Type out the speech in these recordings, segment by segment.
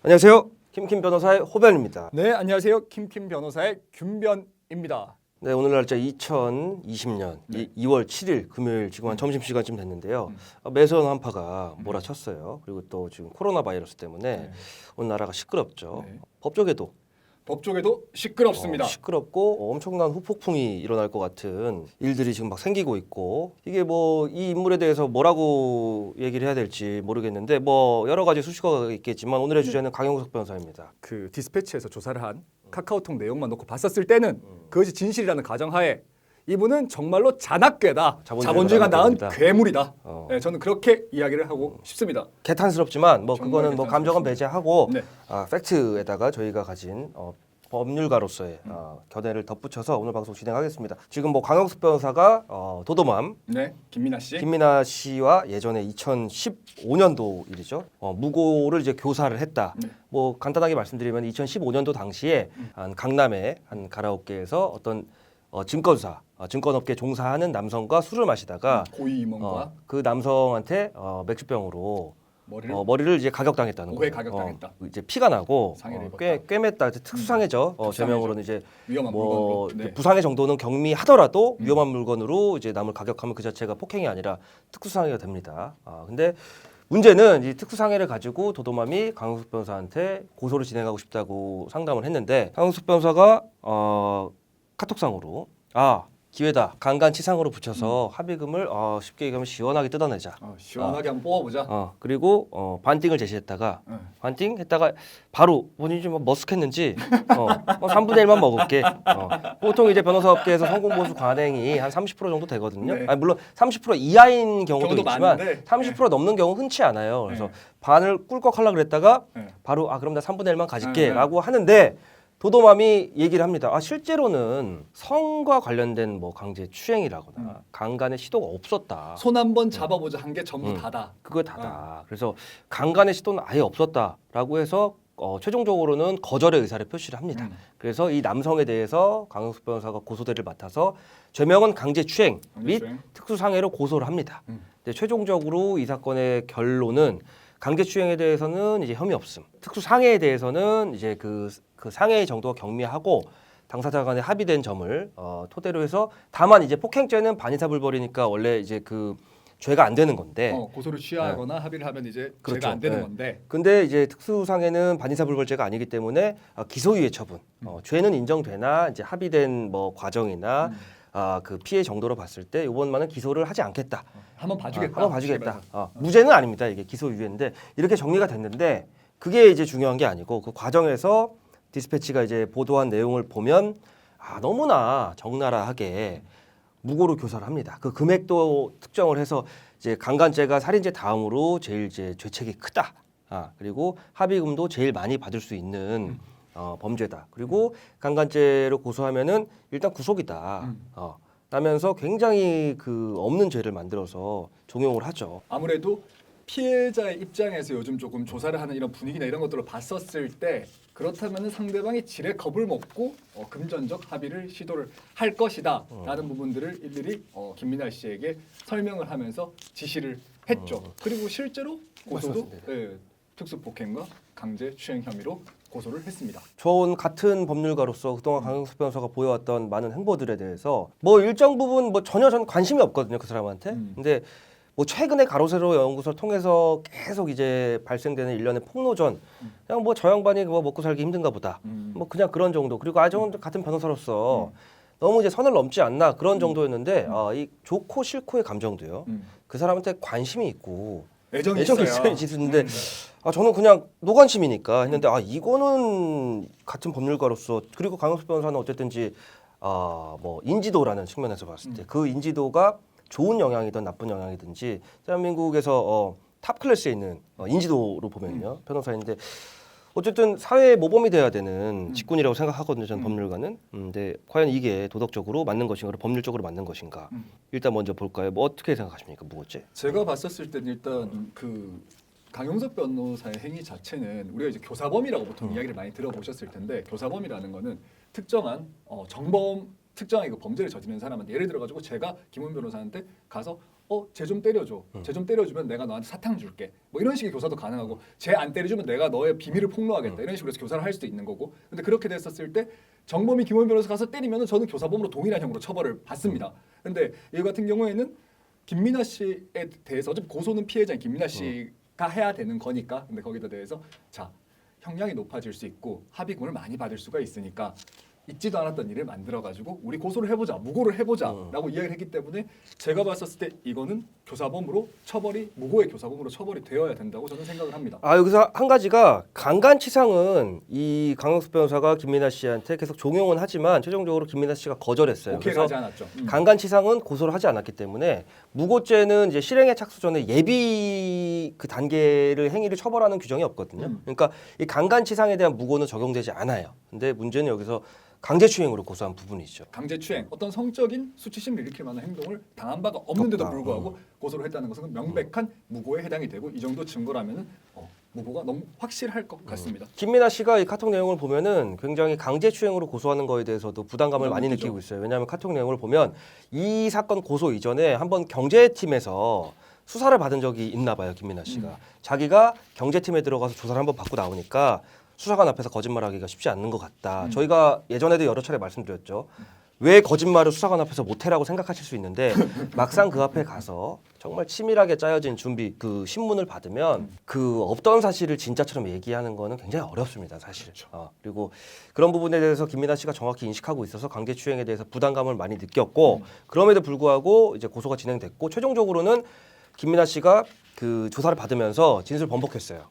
안녕하세요. 킴킴 변호사의 호변입니다. 네, 안녕하세요. 킴킴 변호사의 균변입니다. 네, 오늘 날짜 2020년 네. 2월 7일 금요일 지금 한 점심시간쯤 됐는데요. 매선 한파가 몰아쳤어요. 그리고 또 지금 코로나 바이러스 때문에 네. 온 나라가 시끄럽죠. 네. 법조계도 법조계도 시끄럽습니다. 시끄럽고 엄청난 후폭풍이 일어날 것 같은 일들이 지금 막 생기고 있고, 이게 뭐 이 인물에 대해서 뭐라고 얘기를 해야 될지 모르겠는데 뭐 여러 가지 수식어가 있겠지만 오늘의 주제는 강용석 변호사입니다. 그 디스패치에서 조사를 한 카카오톡 내용만 놓고 봤었을 때는 그것이 진실이라는 가정하에 이분은 정말로 잔악괴다. 자본주의가 낳은 괴물이다. 괴물이다. 어. 네, 저는 그렇게 이야기를 하고 싶습니다. 개탄스럽지만 뭐 정말 그거는 뭐 감정은 개탄스럽습니다. 배제하고 네. 팩트에다가 저희가 가진 법률가로서의 견해를 덧붙여서 오늘 방송 진행하겠습니다. 지금 뭐 강영숙 변호사가 도도맘 네, 김민아 씨. 김민아 씨와 예전에 2015년도 일이죠. 무고를 이제 교사를 했다. 네. 뭐 간단하게 말씀드리면 2015년도 당시에 한 강남의 한 가라오케에서 어떤 증권사, 증권업계 종사하는 남성과 술을 마시다가 고위 임원과 그 남성한테 맥주병으로 머리를 이제 가격당했다는 오해 거예요. 가격당했다. 이제 피가 나고 상해를 입었다. 꿰맸다. 특수상해죠. 특수상해죠. 제명으로는 이제 위험한 뭐 물건으로. 네. 부상의 정도는 경미하더라도 위험한 물건으로 이제 남을 가격하면 그 자체가 폭행이 아니라 특수상해가 됩니다. 근데 문제는 이 특수상해를 가지고 도도맘이 강용숙 변호사한테 고소를 진행하고 싶다고 상담을 했는데, 강용숙 변호사가 카톡상으로 기회다, 강간치상으로 붙여서 합의금을 쉽게 얘기하면 시원하게 뜯어내자. 시원하게 한번 뽑아보자. 그리고 반띵을 제시했다가 네. 반띵했다가 바로 본인이 좀 머쓱했는지 3분의 1만 먹을게. 보통 이제 변호사업계에서 성공보수 관행이 한 30% 정도 되거든요. 네. 아니, 물론 30% 이하인 경우도 경우도 있지만 많은데, 30% 넘는 경우 흔치 않아요. 그래서 네. 반을 꿀꺽 하려고 그랬다가 네. 바로 그럼 나 3분의 1만 가질게 네. 라고 하는데, 도도맘이 얘기를 합니다. 실제로는 성과 관련된 뭐 강제 추행이라거나 강간의 시도가 없었다. 손 한번 잡아보자 한 게 전부 다다. 그거 다다. 그래서 강간의 시도는 아예 없었다라고 해서 최종적으로는 거절의 의사를 표시를 합니다. 그래서 이 남성에 대해서 강용숙 변호사가 고소대를 맡아서 죄명은 강제추행 및 강제추행. 특수상해로 고소를 합니다. 근데 최종적으로 이 사건의 결론은 강제추행에 대해서는 이제 혐의 없음, 특수상해에 대해서는 이제 그 상해의 정도가 경미하고 당사자 간에 합의된 점을 토대로 해서, 다만 이제 폭행죄는 반의사불벌이니까 원래 이제 그 죄가 안 되는 건데, 고소를 취하거나 합의를 하면 이제 그렇죠. 죄가 안 되는 네. 건데. 근데 이제 특수상해는 반의사불벌죄가 아니기 때문에 기소유예 처분, 죄는 인정되나 이제 합의된 뭐 과정이나 그 피해 정도로 봤을 때 이번만은 기소를 하지 않겠다. 한번 봐주겠다. 한번 봐주겠다. 무죄는 아닙니다. 이게 기소유예인데 이렇게 정리가 됐는데, 그게 이제 중요한 게 아니고 그 과정에서 디스패치가 이제 보도한 내용을 보면 너무나 적나라하게 무고로 교사를 합니다. 그 금액도 특정을 해서 이제 강간죄가 살인죄 다음으로 제일 이제 죄책이 크다. 그리고 합의금도 제일 많이 받을 수 있는 범죄다. 그리고 강간죄로 고소하면은 일단 구속이다. 라면서 굉장히 그 없는 죄를 만들어서 종용을 하죠. 아무래도 피해자의 입장에서 요즘 조금 조사를 하는 이런 분위기나 이런 것들을 봤었을 때, 그렇다면 상대방이 지레 겁을 먹고 금전적 합의를 시도를 할 것이다 라는 부분들을 일일이 김민아 씨에게 설명을 하면서 지시를 했죠. 그리고 실제로 고소도 특수폭행과 강제추행 혐의로 고소를 했습니다. 전 같은 법률가로서 그동안 강용석 변호사가 보여왔던 많은 행보들에 대해서 뭐 일정 부분 뭐 전혀 전 관심이 없거든요, 그 사람한테. 근데 뭐 최근에 가로세로 연구소를 통해서 계속 이제 발생되는 일련의 폭로전, 그냥 뭐 저 양반이 뭐 먹고 살기 힘든가 보다, 뭐 그냥 그런 정도. 그리고 저는 같은 변호사로서 너무 이제 선을 넘지 않나 그런 정도였는데, 이 좋고 싫고의 감정도요. 그 사람한테 관심이 있고 애정이 있어야 있어요. 짓는데 저는 그냥 노관심이니까 했는데 이거는 같은 법률가로서, 그리고 강용석 변호사는 어쨌든지 뭐 인지도라는 측면에서 봤을 때 그 인지도가 좋은 영향이든 나쁜 영향이든지 대한민국에서 탑 클래스에 있는 인지도로 보면요, 변호사인데 어쨌든 사회의 모범이 돼야 되는 직군이라고 생각하거든요, 저는 법률가는. 근데 과연 이게 도덕적으로 맞는 것인가, 법률적으로 맞는 것인가. 일단 먼저 볼까요? 뭐 어떻게 생각하십니까, 무고죄? 제가 봤었을 때는 일단 그 강용석 변호사의 행위 자체는 우리가 이제 교사범이라고 보통 이야기를 많이 들어보셨을 텐데, 교사범이라는 거는 특정한 특정한 그 범죄를 저지른 사람한테, 예를 들어 가지고 제가 김훈 변호사한테 가서 쟤 좀 때려줘. 쟤 좀 때려주면 내가 너한테 사탕 줄게. 뭐 이런 식의 교사도 가능하고 쟤 안 때려주면 내가 너의 비밀을 폭로하겠다. 이런 식으로 해서 교사를 할 수도 있는 거고. 근데 그렇게 됐었을 때 정범이 김호민 변호사 가서 때리면은 저는 교사범으로 동일한 형으로 처벌을 받습니다. 근데 이 같은 경우에는 김민아 씨에 대해서 어차피 고소는 피해자인 김민아 씨가 해야 되는 거니까. 근데 거기다 대해서 자 형량이 높아질 수 있고 합의금을 많이 받을 수가 있으니까 있지도 않았던 일을 만들어가지고 우리 고소를 해보자, 무고를 해보자라고 이야기를 했기 때문에 제가 봤었을 때 이거는 교사범으로 처벌이 무고의 교사범으로 처벌이 되어야 된다고 저는 생각을 합니다. 여기서 한 가지가 강간치상은 이 강영숙 변호사가 김민아 씨한테 계속 종용은 하지만 최종적으로 김민아 씨가 거절했어요. 오케이 그래서 하지 않았죠. 강간치상은 고소를 하지 않았기 때문에 무고죄는 이제 실행에 착수 전에 예비 그 단계를 행위를 처벌하는 규정이 없거든요. 그러니까 이 강간치상에 대한 무고는 적용되지 않아요. 근데 문제는 여기서 강제추행으로 고소한 부분이죠. 강제추행, 어떤 성적인 수치심을 일으킬 만한 행동을 당한 바가 없는데도 없다. 불구하고 고소를 했다는 것은 명백한 무고에 해당이 되고 이 정도 증거라면은 무고가 너무 확실할 것 같습니다. 김민아 씨가 이 카톡 내용을 보면은 굉장히 강제추행으로 고소하는 거에 대해서도 부담감을 많이 느끼죠. 느끼고 있어요. 왜냐하면 카톡 내용을 보면 이 사건 고소 이전에 한번 경제팀에서 수사를 받은 적이 있나 봐요, 김민아 씨가. 자기가 경제팀에 들어가서 조사를 한번 받고 나오니까 수사관 앞에서 거짓말하기가 쉽지 않는 것 같다. 저희가 예전에도 여러 차례 말씀드렸죠. 왜 거짓말을 수사관 앞에서 못해라고 생각하실 수 있는데 막상 그 앞에 가서 정말 치밀하게 짜여진 준비 그 신문을 받으면 그 없던 사실을 진짜처럼 얘기하는 거는 굉장히 어렵습니다, 사실. 그리고 그런 부분에 대해서 김민아 씨가 정확히 인식하고 있어서 강제추행에 대해서 부담감을 많이 느꼈고 그럼에도 불구하고 이제 고소가 진행됐고 최종적으로는 김민아 씨가 그 조사를 받으면서 진술 번복했어요.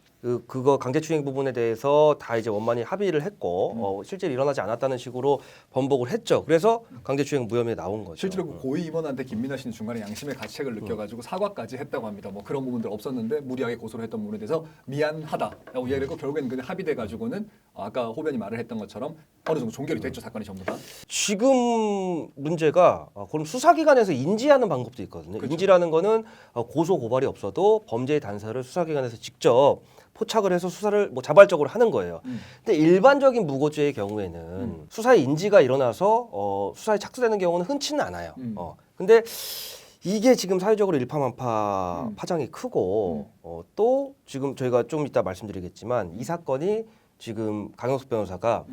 그거 강제추행 부분에 대해서 다 이제 원만히 합의를 했고 실제로 일어나지 않았다는 식으로 번복을 했죠. 그래서 강제추행 무혐의 나온 거죠. 실제로 그 고위 임원한테 김민아 씨는 중간에 양심의 가책을 느껴가지고 사과까지 했다고 합니다. 뭐 그런 부분들 없었는데 무리하게 고소를 했던 부분에 대해서 미안하다라고 이야기를 했고 결국에는 근데 합의돼가지고는 아까 호변이 말을 했던 것처럼 어느 정도 종결이 됐죠. 사건이 전부 다. 지금 문제가 그럼 수사기관에서 인지하는 방법도 있거든요. 그렇죠. 인지라는 거는 고소 고발이 없어도 범죄의 단서를 수사기관에서 직접 포착을 해서 수사를 뭐 자발적으로 하는 거예요. 근데 일반적인 무고죄의 경우에는 수사의 인지가 일어나서 수사에 착수되는 경우는 흔치는 않아요. 근데 이게 지금 사회적으로 일파만파 파장이 크고 또 지금 저희가 좀 이따 말씀드리겠지만 이 사건이 지금 강영숙 변호사가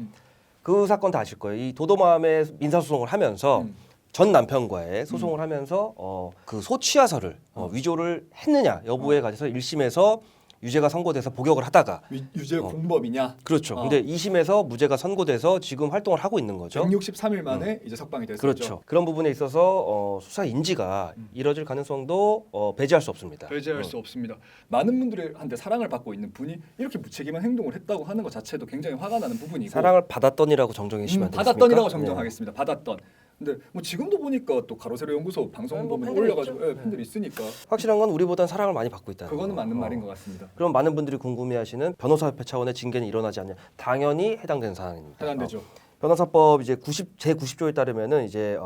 그 사건 다 아실 거예요. 이 도도맘에 민사소송을 하면서 전 남편과의 소송을 하면서 그 소취하서를 위조를 했느냐 여부에 관해서 1심에서 유죄가 선고돼서 복역을 하다가 유죄 공범이냐? 그렇죠. 근데 2심에서 무죄가 선고돼서 지금 활동을 하고 있는 거죠. 163일 만에 이제 석방이 됐었죠. 그렇죠. 그런 부분에 있어서 수사 인지가 이뤄질 가능성도 배제할 수 없습니다. 배제할 수 없습니다. 많은 분들한테 사랑을 받고 있는 분이 이렇게 무책임한 행동을 했다고 하는 것 자체도 굉장히 화가 나는 부분이고 사랑을 받았던이라고 정정해 주시면 되겠습니까? 받았던이라고 정정하겠습니다. 받았던. 근데 뭐 지금도 보니까 또 가로세로 연구소 방송 보면 팬들이 올려가지고 팬들이 있으니까 확실한 건 우리보단 사랑을 많이 받고 있다. 그거는 맞는 말인 것 같습니다. 그럼 많은 분들이 궁금해하시는 변호사협회 차원의 징계는 일어나지 않냐? 당연히 해당되는 사항입니다. 해당되죠. 변호사법 이제 제 90조에 따르면은 이제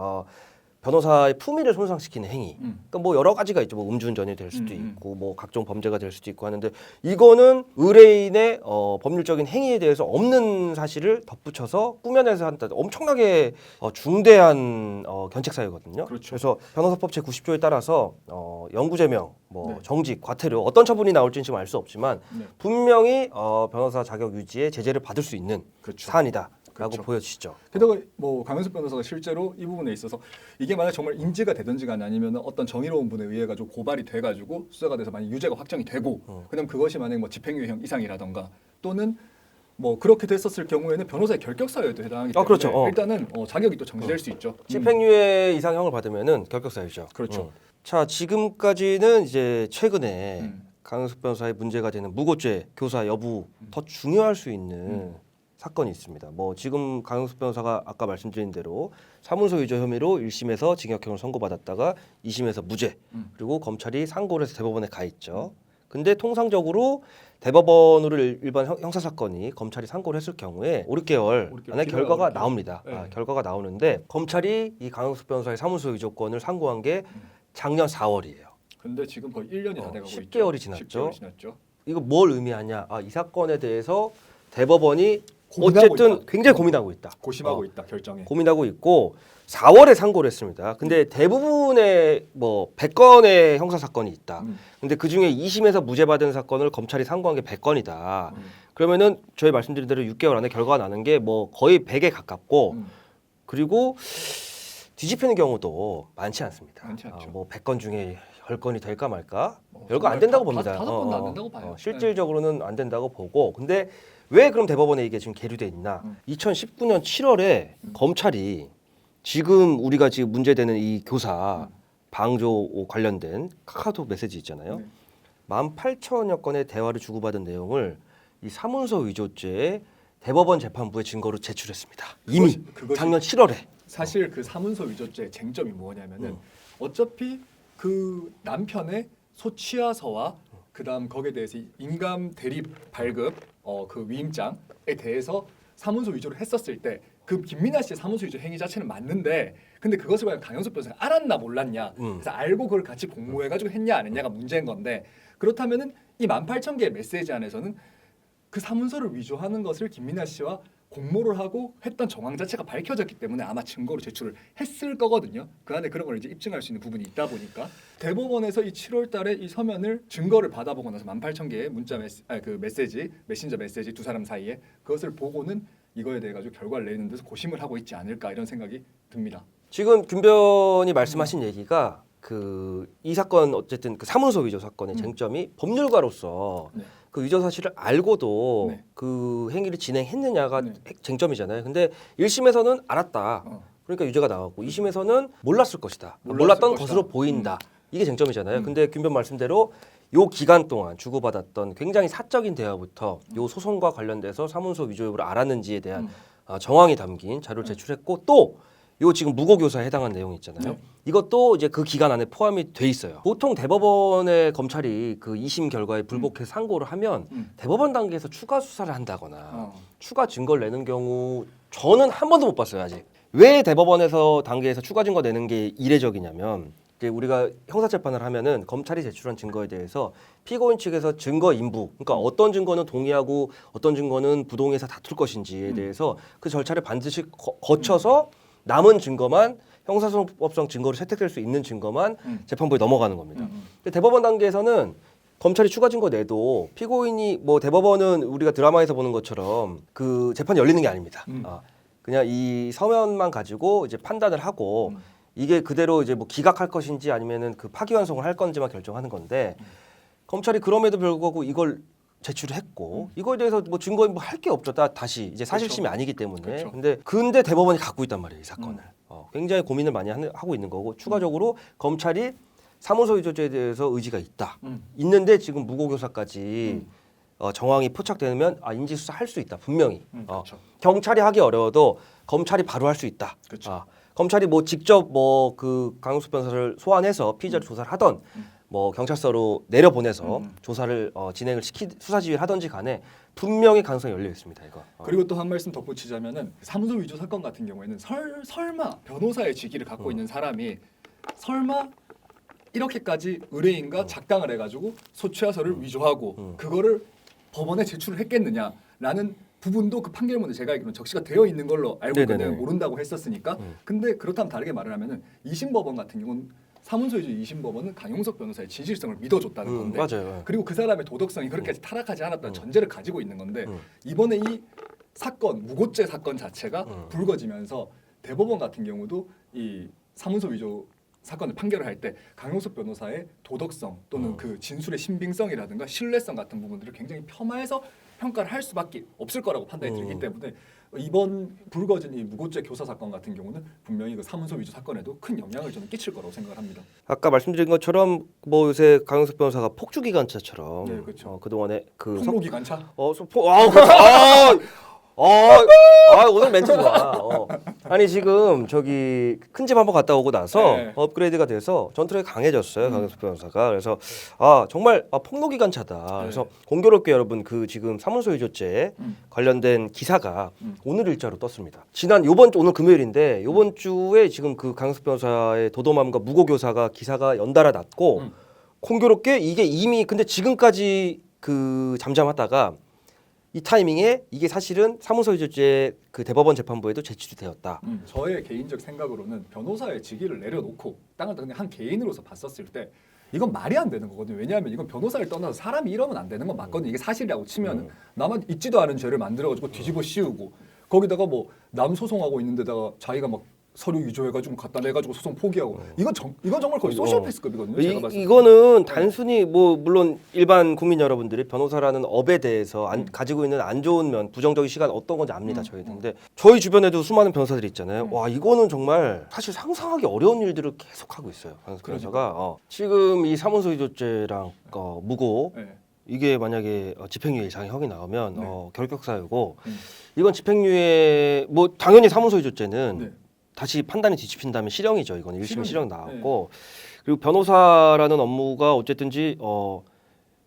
변호사의 품위를 손상시키는 행위. 그러니까 뭐 여러 가지가 있죠. 뭐 음주운전이 될 수도 있고, 뭐 각종 범죄가 될 수도 있고 하는데 이거는 의뢰인의 법률적인 행위에 대해서 없는 사실을 덧붙여서 꾸며내서 한다. 엄청나게 중대한 견책 사유거든요. 그렇죠. 그래서 변호사법 제 90조에 따라서 영구제명, 뭐 네. 정직, 과태료 어떤 처분이 나올지는 지금 알 수 없지만 네. 분명히 변호사 자격 유지에 제재를 받을 수 있는 그렇죠. 사안이다. 라고 그렇죠. 보여지죠. 게다가 뭐 강현숙 변호사가 실제로 이 부분에 있어서 이게 만약 정말 인지가 되든지가 아니면 어떤 정의로운 분에 의해 가지고 고발이 돼가지고 수사가 돼서 만약 유죄가 확정이 되고 그다음 그것이 만약 뭐 집행유예형 이상이라던가 또는 뭐 그렇게 됐었을 경우에는 변호사의 결격 사유에도 해당하기 때문에 그렇죠. 일단은 자격이 또 정지될 수 있죠. 집행유예 이상형을 받으면은 결격 사유죠. 그렇죠. 자, 지금까지는 이제 최근에 강영숙 변호사의 문제가 되는 무고죄 교사 여부 더 중요할 수 있는 사건이 있습니다. 뭐 지금 강영숙 변호사가 아까 말씀드린 대로 사문서 위조 혐의로 1심에서 징역형을 선고받았다가 2심에서 무죄 그리고 검찰이 상고를 해서 대법원에 가 있죠. 근데 통상적으로 대법원으로 일반 형사 사건이 검찰이 상고를 했을 경우에 5, 6개월 안에 결과가 6개월. 나옵니다. 네. 결과가 나오는데 검찰이 이 강영숙 변호사의 사문서 위조권을 상고한 게 작년 4월이에요. 근데 지금 거의 1년이 다 돼가고 10개월이 있죠. 지났죠. 10개월이 지났죠. 이거 뭘 의미하냐? 이 사건에 대해서 대법원이 고민하고 어쨌든 있다. 굉장히 고민하고 있다. 고심하고 있다 결정에. 고민하고 있고 4월에 상고를 했습니다. 근데 대부분의 뭐 100건의 형사 사건이 있다. 근데 그 중에 2심에서 무죄 받은 사건을 검찰이 상고한 게 100건이다. 그러면은 저희 말씀드린 대로 6개월 안에 결과가 나는 게 뭐 거의 100에 가깝고 그리고 뒤집히는 경우도 많지 않습니다. 많지 않죠. 뭐 100건 중에 10건이 될까 말까? 뭐 별거 안 정말 된다고 다- 봅니다. 다섯 번도 안 된다고 봐요. 실질적으로는 안 된다고 보고. 근데 왜 그럼 대법원에 이게 지금 계류돼 있나? 2019년 7월에 검찰이 지금 우리가 지금 문제되는 이 교사 방조 관련된 카카오톡 메시지 있잖아요. 네. 18,000여 건의 대화를 주고받은 내용을 이 사문서 위조죄 대법원 재판부에 증거로 제출했습니다. 이미 그것이 작년 7월에. 사실 그 사문서 위조죄의 쟁점이 뭐냐면은 어차피 그 남편의 소취하서와 그다음 거기에 대해서 인감 대립 발급 그 위임장에 대해서 사문서 위조를 했었을 때 그 김민아 씨의 사문서 위조 행위 자체는 맞는데 근데 그것을 과연 강영석 변호사가 알았나 몰랐냐 그래서 알고 그걸 같이 공모해가지고 했냐 안 했냐가 문제인 건데 그렇다면은 이 18,000개의 메시지 안에서는 그 사문서를 위조하는 것을 김민아 씨와 공모를 하고 했던 정황 자체가 밝혀졌기 때문에 아마 증거로 제출을 했을 거거든요. 그 안에 그런 걸 이제 입증할 수 있는 부분이 있다 보니까 대법원에서 이 7월달에 이 서면을 증거를 받아보고 나서 18,000개의 문자 메신저 메시지 두 사람 사이에 그것을 보고는 이거에 대해 가지고 결과를 내는 데서 고심을 하고 있지 않을까 이런 생각이 듭니다. 지금 김변이 말씀하신 얘기가 그 이 사건 어쨌든 그 사문서 위조 사건의 쟁점이 법률가로서 네. 그 위조 사실을 알고도 네. 그 행위를 진행했느냐가 네. 쟁점이잖아요. 근데 1심에서는 알았다. 그러니까 유죄가 나왔고 2심에서는 몰랐을 것이다. 몰랐을 몰랐던 것이다. 것으로 보인다. 이게 쟁점이잖아요. 근데 김변 말씀대로 요 기간 동안 주고받았던 굉장히 사적인 대화부터 요 소송과 관련돼서 사문서 위조 여부를 알았는지에 대한 정황이 담긴 자료를 제출했고 또 요 지금 무고교사에 해당한 내용이 있잖아요. 네. 이것도 이제 그 기간 안에 포함이 돼 있어요. 보통 대법원의 검찰이 그 2심 결과에 불복해서 상고를 하면 대법원 단계에서 추가 수사를 한다거나 추가 증거를 내는 경우 저는 한 번도 못 봤어요 아직. 왜 대법원에서 단계에서 추가 증거 내는 게 이례적이냐면 이제 우리가 형사재판을 하면은 검찰이 제출한 증거에 대해서 피고인 측에서 증거 인부, 그러니까 어떤 증거는 동의하고 어떤 증거는 부동의해서 다툴 것인지에 대해서 그 절차를 반드시 거쳐서 남은 증거만 형사소송법상 증거로 채택될 수 있는 증거만 재판부에 넘어가는 겁니다. 근데 대법원 단계에서는 검찰이 추가 증거 내도 피고인이 뭐 대법원은 우리가 드라마에서 보는 것처럼 그 재판이 열리는 게 아닙니다. 그냥 이 서면만 가지고 이제 판단을 하고 이게 그대로 이제 뭐 기각할 것인지 아니면은 그 파기환송을 할 건지만 결정하는 건데 검찰이 그럼에도 불구하고 이걸 제출을 했고 이거에 대해서 뭐 증거 뭐 할 게 없죠. 다시 이제 사실심이 아니기 때문에. 그렇죠. 근데 대법원이 갖고 있단 말이에요, 이 사건을. 굉장히 고민을 많이 하고 있는 거고 추가적으로 검찰이 사문서 위조죄에 대해서 의지가 있다. 있는데 지금 무고교사까지 정황이 포착되면 인지수사 할 수 있다. 분명히. 그렇죠. 경찰이 하기 어려워도 검찰이 바로 할 수 있다. 그렇죠. 검찰이 뭐 직접 뭐 그 강용석 변호사를 소환해서 피의자를 조사를 하던 뭐 경찰서로 내려보내서 조사를 진행을 수사 지휘를 하던지 간에 분명히 가능성이 열려 있습니다. 이거. 그리고 또 한 말씀 덧붙이자면은 사문서 위조 사건 같은 경우에는 설마 변호사의 직위를 갖고 있는 사람이 설마 이렇게까지 의뢰인과 작당을 해가지고 소취하서를 위조하고 그거를 법원에 제출을 했겠느냐라는 부분도 그 판결문에 제가 알기로는 적시가 되어 있는 걸로 알고 있는데 네네네. 모른다고 했었으니까 근데 그렇다면 다르게 말을 하면은 2심 법원 같은 경우는 사문서 위조 2심 법원은 강용석 변호사의 진실성을 믿어줬다는 건데 맞아요. 그리고 그 사람의 도덕성이 그렇게까지 타락하지 않았다는 전제를 가지고 있는 건데 이번에 이 사건 무고죄 사건 자체가 불거지면서 대법원 같은 경우도 이 사문서 위조 사건을 판결을 할 때 강용석 변호사의 도덕성 또는 그 진술의 신빙성이라든가 신뢰성 같은 부분들을 굉장히 폄하해서 평가를 할 수밖에 없을 거라고 판단이 들기 때문에 이번 불거진 이 무고죄 교사 사건 같은 경우는 분명히 그 사문서 위조 사건에도 큰 영향을 저는 끼칠 거라고 생각을 합니다. 아까 말씀드린 것처럼 뭐 요새 강용석 변호사가 폭주기관차처럼 네, 그렇죠. 그동안에 그 폭로기관차. 그렇죠. 오늘 멘트 좋아. 아니 지금 저기 큰 집 한번 갔다 오고 나서 네. 업그레이드가 돼서 전투력이 강해졌어요. 강용석 변호사가. 그래서 정말 폭로기관차다. 그래서 공교롭게 여러분 그 지금 사문서 위조죄 관련된 기사가 오늘 일자로 떴습니다. 오늘 금요일인데 요번 주에 지금 그 강용석 변호사의 도도맘과 무고교사가 기사가 연달아 났고 공교롭게 이게 이미 근데 지금까지 그 잠잠하다가 이 타이밍에 이게 사실은 사문서 위조죄 그 대법원 재판부에도 제출이 되었다. 저의 개인적 생각으로는 변호사의 직위를 내려놓고 땅을 그냥 한 개인으로서 봤었을 때 이건 말이 안 되는 거거든요. 왜냐하면 이건 변호사를 떠나서 사람이 이러면 안 되는 건 맞거든요. 이게 사실이라고 치면은 나만 있지도 않은 죄를 만들어가지고 뒤집어 씌우고 거기다가 뭐 남 소송하고 있는데다가 자기가 막 서류 위조해가지고 갖다 내가지고 소송 포기하고 이건 정말 거의 소시오패스급이거든요. 제가 봤을 때. 이거는 단순히 뭐 물론 일반 국민 여러분들이 변호사라는 업에 대해서 가지고 있는 안 좋은 면, 부정적인 시간 어떤 건지 압니다. 저희는. 근데 저희 주변에도 수많은 변호사들이 있잖아요. 와 이거는 정말 사실 상상하기 어려운 일들을 계속 하고 있어요. 변호사가 지금 이 사문서 위조죄랑 무고 네. 이게 만약에 집행유예 이상의 형이 나오면 네. 결격 사유고 이건 집행유예 뭐 당연히 사문서 위조죄는 네. 다시 판단이 뒤집힌다면 실형이죠. 이거는 1심 실형 나왔고 그리고 변호사라는 업무가 어쨌든지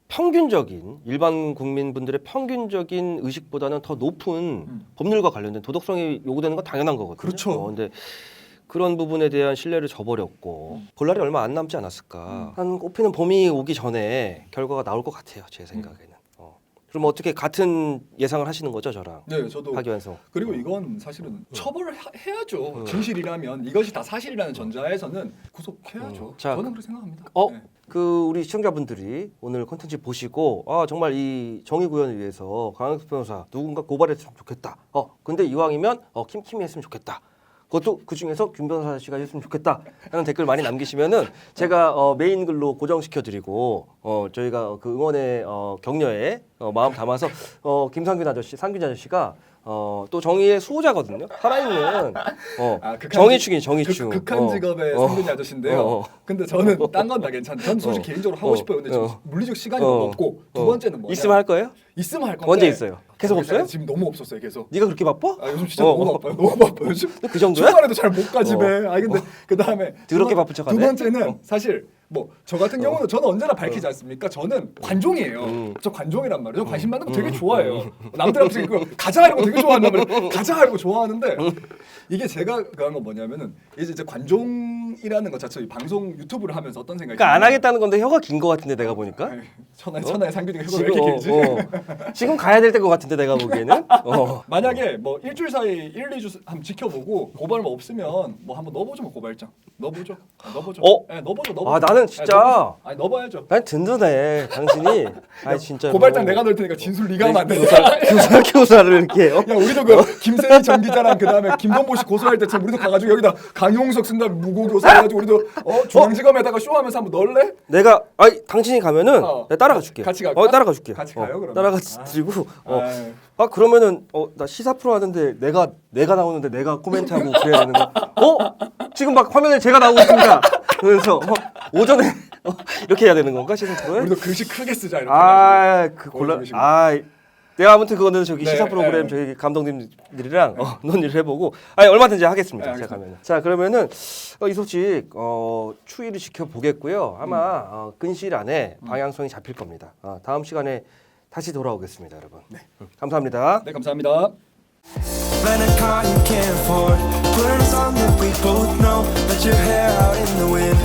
평균적인 일반 국민분들의 평균적인 의식보다는 더 높은 법률과 관련된 도덕성이 요구되는 건 당연한 거거든요. 그렇죠. 근데 그런 부분에 대한 신뢰를 저버렸고 볼 날이 얼마 안 남지 않았을까. 한 꼽히는 봄이 오기 전에 결과가 나올 것 같아요. 제 생각에는. 그럼 어떻게 같은 예상을 하시는 거죠, 저랑? 네, 저도. 박유한성. 그리고 이건 사실은 처벌을 해야죠. 진실이라면 이것이 다 사실이라는 전자에서는 구속해야죠. 자, 저는 그렇게 생각합니다. 네. 그 우리 시청자분들이 오늘 콘텐츠 보시고 정말 이 정의 구현을 위해서 강영석 변호사 누군가 고발했으면 좋겠다. 근데 이왕이면 킴킴이 했으면 좋겠다. 그것도 그 중에서 김 변호사 씨가 했으면 좋겠다 하는 댓글 많이 남기시면은 제가 메인 글로 고정시켜드리고 저희가 그 응원의 격려에 마음 담아서 김상균 아저씨가 또 정의의 수호자거든요. 살아있는 정의충이 정의충. 극한 직업의 상균이 아저씨인데요. 근데 저는 딴 건 다 괜찮아요. 저는 솔직히 개인적으로 하고 싶어요. 근데 지금 물리적 시간이 너무 없고 두 번째는 뭐냐? 있으면 할 거예요? 있으면 할 건데 언제 있어요? 계속 없어요? 지금 너무 없었어요. 계속. 네가 그렇게 바빠? 요즘 진짜 너무 바빠요. 너무 바빠요. 요즘 그 정도야? 주말에도 잘 못 가 집에. 근데 그 다음에 더럽게 바쁜 척하네. 두 번째는 사실 뭐 저 같은 경우는 저는 언제나 밝히지 않습니까? 저는 관종이에요. 저 관종이란 말이에요. 저 관심 받는 거 되게 좋아해요. 남들 앞에서 그 가자 이런 거 되게 좋아한단 말이에요. 가자 이런 거 좋아하는데 이게 제가 그한 건 뭐냐면은 이제 관종이라는 것 자체 방송 유튜브를 하면서 어떤 생각이 그러니까 안 하겠다는 건데 혀가 긴 거 같은데 내가 보니까. 천하의 상균이가 혀가 왜 이렇게 길지? 지금 가야 될 것 같은데 내가 보기에는. 만약에 뭐 일주일 사이 1, 2주 한번 지켜보고 고발만 없으면 뭐 한번 넣어보죠. 뭐 고발장 넣어보죠. 네, 넣어보죠. 나는 진짜. 아니 넣어봐야죠. 난 든든해 당신이. 아니 진짜. 고발장 내가 넣을 테니까 진술 네가 하면 안 돼. 교사를 이렇게. 야 우리도 그 김세희 전 기자랑 그 다음에 김동보 씨 고소할 때처럼 우리도 가가지고 여기다 강용석 쓴다 무고 교사해가지고 우리도 중앙지검에다가 쇼하면서 한번 넣을래? 내가 당신이 가면은 내가 따라가 줄게. 같이 갈까? 따라가 줄게. 같이 가요 그러면. 따라가 드리고. 그러면은 나 시사 프로 하는데 내가 나오는데 내가 코멘트하고 그래야 되는 거. 지금 막 화면에 제가 나오고 있습니다. 그래서 오전에 이렇게 해야 되는 건가 시사 프로에? 우리도 글씨 크게 쓰자 이렇게. 그 곤란. 내가 아무튼 그거는 저기 네, 시사 프로그램 저희 감독님들이랑 논의를 해보고 얼마든지 하겠습니다. 제가 가면. 자 그러면은 이 소식 추이를 지켜보겠고요. 아마 근시일 안에 방향성이 잡힐 겁니다. 다음 시간에 다시 돌아오겠습니다, 여러분. 네. 감사합니다. 네, 감사합니다. Rent a car you can't afford. Put on a song that we both know. Let your hair out in the wind.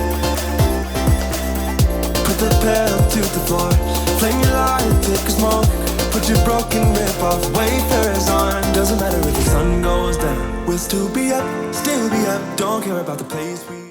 Put the pedal to the floor. Flame your light, take a smoke. Put your broken rip off. Wafers on. Doesn't matter if the sun goes down. We'll still be up, still be up. Don't care about the place we